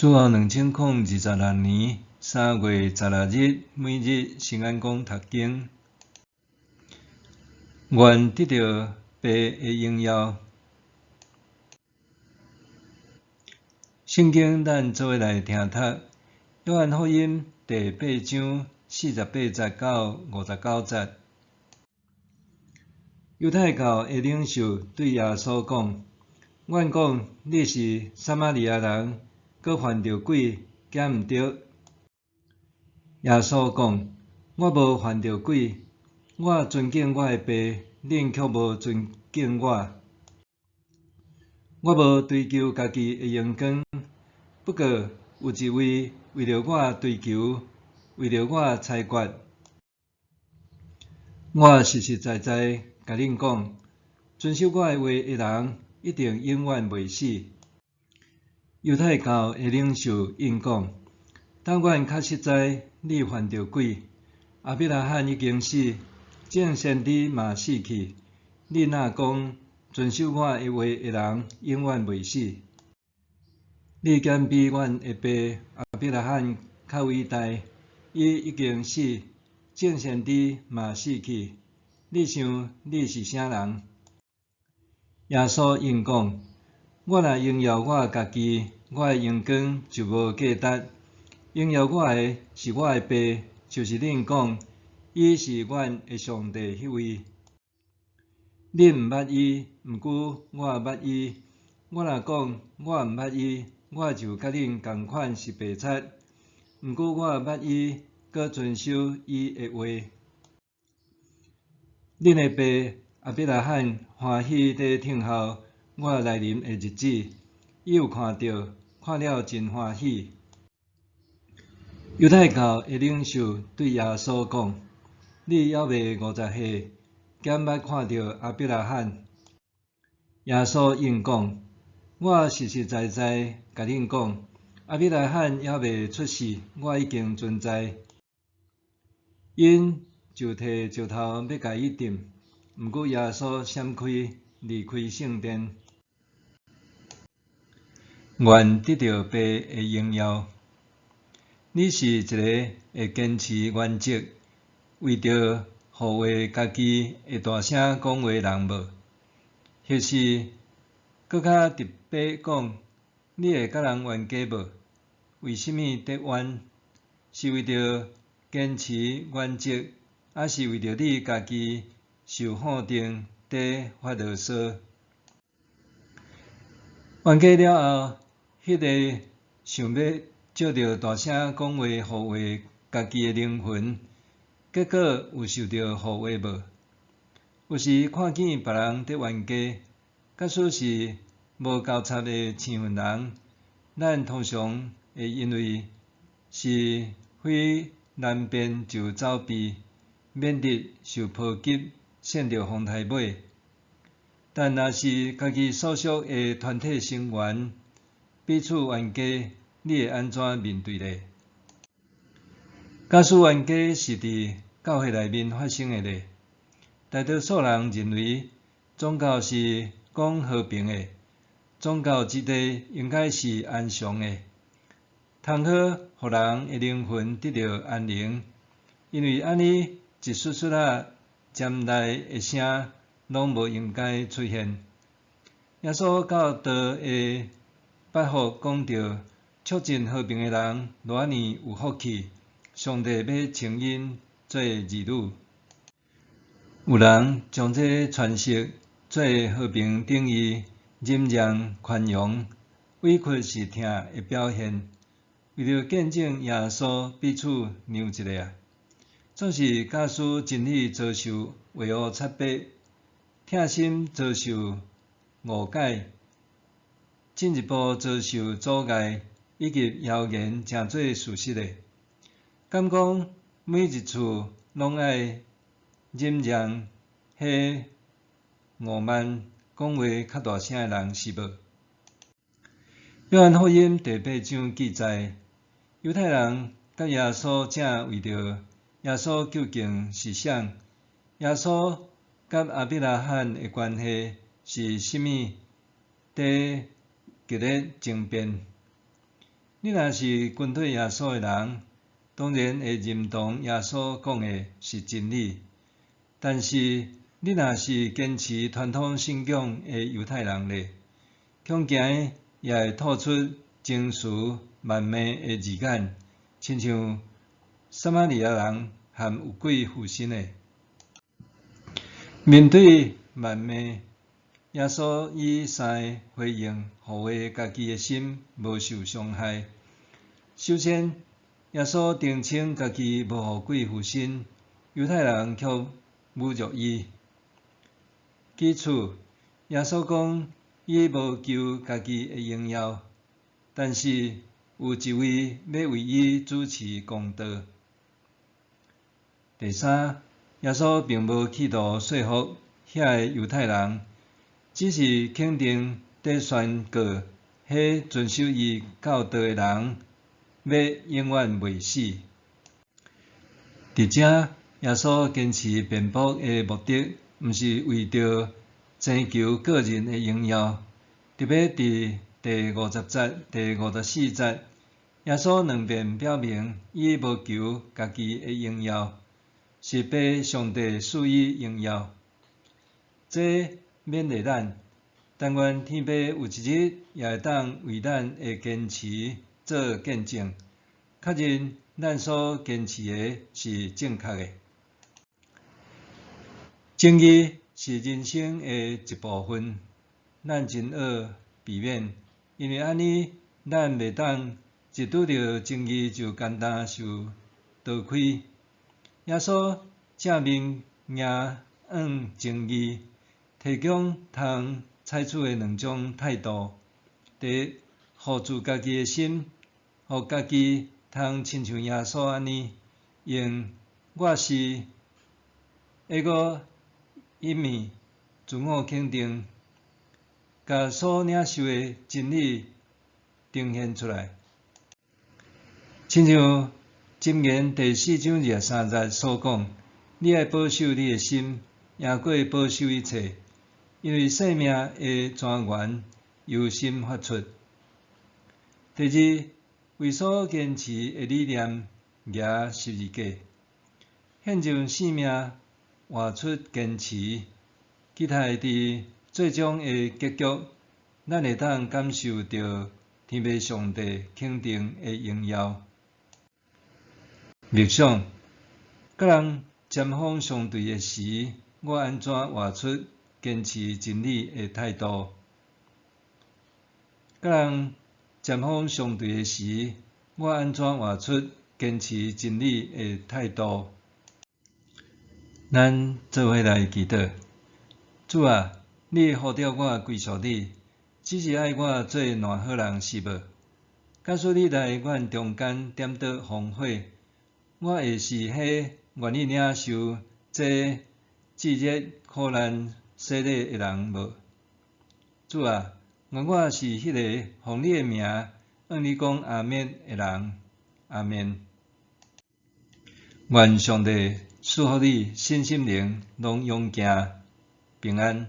主后2026年3月16日，每日圣安宫读经，愿得到父的荣耀。圣经咱做伙来听读，约翰福音第8章48节到59节。犹太教的领袖对耶稣讲：“阮讲你是撒玛利亚人，阁犯着鬼，惊毋着。”耶稣讲：“我无犯着鬼，我尊敬我的父，恁却无尊敬我。我无追求家己的荣光，不过有一位为着我追求，为着我裁决。我实实在在甲恁讲，遵守我的话的人，一定永远袂死。”犹太教的领袖应讲：“但阮确实知你犯着鬼。亚伯拉罕已经死，众先知嘛死去。你若讲遵守我的话的人，永远袂死。你竟比阮的爸亚伯拉罕较伟大，伊已经死，众先知嘛死去。你想你是啥人？”耶稣应讲：“我若荣耀我家己，我的荣光就无价值。荣耀我的是我的爸，就是恁讲，伊是阮的上帝迄位。恁毋捌伊，毋过我捌伊。我若讲我毋捌伊，我就甲恁共款是白贼。毋过我捌伊，阁遵守伊的话。恁的爸亚伯拉罕欢喜地听候我来临的日子，伊有看了真欢喜。”犹太教的领袖对耶稣讲：“你还未50岁，竟捌看到亚伯拉罕？”耶稣应讲：“我实实在在甲恁讲，亚伯拉罕还未出世，我已经存在。”因就摕石头要甲伊钉，毋过耶稣闪开，离开圣殿。愿得到父的荣耀。你是一个会坚持原则，为着护卫家己会大声讲话的人无？或是搁较特别讲，你会甲人冤家无？为什么得冤？是为着坚持原则，还是为着你家己受否定地发牢骚？冤家了后，迄个想要借着大声讲话护卫家己的灵魂，结果有受到护卫无？有时看见别人在冤家，假使是无交叉的生分人，咱通常会因为是非难辨就走避，免得受波及，陷着风台尾。但若是家己所属的团体成员彼此冤家，你会安怎面对呢？假使冤家是伫教会内面发生的呢？大多数人认为宗教是讲和平的，宗教之地应该是安详的，通好互人的灵魂得到安宁，因为安尼一丝丝尖利的声拢无应该出现。耶稣教导的八福讲到，促进和平的人偌尔有福气，上帝要称因做儿女。有人将这传释做和平等于忍让、宽容，委屈是疼的表现。为了见证耶稣彼此让一下，总是假使真理遭受为恶擦迫，疼心遭受误解，进一步遭受阻碍，以及谣言成做事实的。敢讲每一次拢爱忍让、迄傲慢、讲话较大声的人是无？约翰福音第8章记载，犹太人甲耶稣正为着耶稣究竟是啥？耶稣甲亚伯拉罕的关系是甚物？在激烈争辩。你若是跟随耶稣诶人，当然会认同耶稣讲诶是真理。但是你若是坚持传统信仰诶犹太人咧，恐惊也会吐出情绪万昧诶字眼，亲像撒玛利亚人和有鬼附身诶。面对万昧，耶稣以三个回应护卫家己诶心无受伤害。首先，耶稣澄清家己无互鬼附身，犹太人却侮辱伊。其次，耶稣讲伊无求家己诶荣耀，但是有一位要为伊主持公道。第三，耶稣并无企图说服遐个犹太人，只是肯定伫宣告迄遵守伊教导诶人要永远袂死。伫遮，耶稣坚持辩驳诶目的，毋是为着征求个人诶荣耀。特别伫第50节、第54节，耶稣两遍表明，伊无求家己诶荣耀，是被上帝赐予荣耀。这勉励咱，但愿天父有一日也会当为咱诶坚持做见证，确认咱所坚持诶是正确诶。正义是人生诶一部分，咱真好避免，因为安尼咱袂当一拄着正义就简单受倒开。耶稣正面硬正义，提供通采取诶两种态度：第一，护住家己诶心，互家己通亲像耶稣安尼，用我是一个一面自我肯定，甲所领受诶真理呈现出来。亲像箴言第4章23节所讲：你爱保守你诶心，赢过保守一切，因为生命诶泉源由心发出。第二，为所坚持诶理念，举十字架，献上性命，活出坚持，期待伫最终诶结局，咱会当感受到天父上帝肯定诶荣耀。默想，甲人针锋相对诶时，我安怎活出坚持真理诶态度？甲人针锋相对诶时，我安怎活出坚持真理诶态度？咱做伙来祈祷。主啊，你呼召我归属你，只是爱我做烂好人是无？假使你来阮中间点倒烽火，我会是迄愿意领受这炙热苦难洗礼诶人无？主啊，愿我是迄个奉你诶名按你讲阿免诶人。阿免。愿上帝赐福你身心灵拢勇健平安。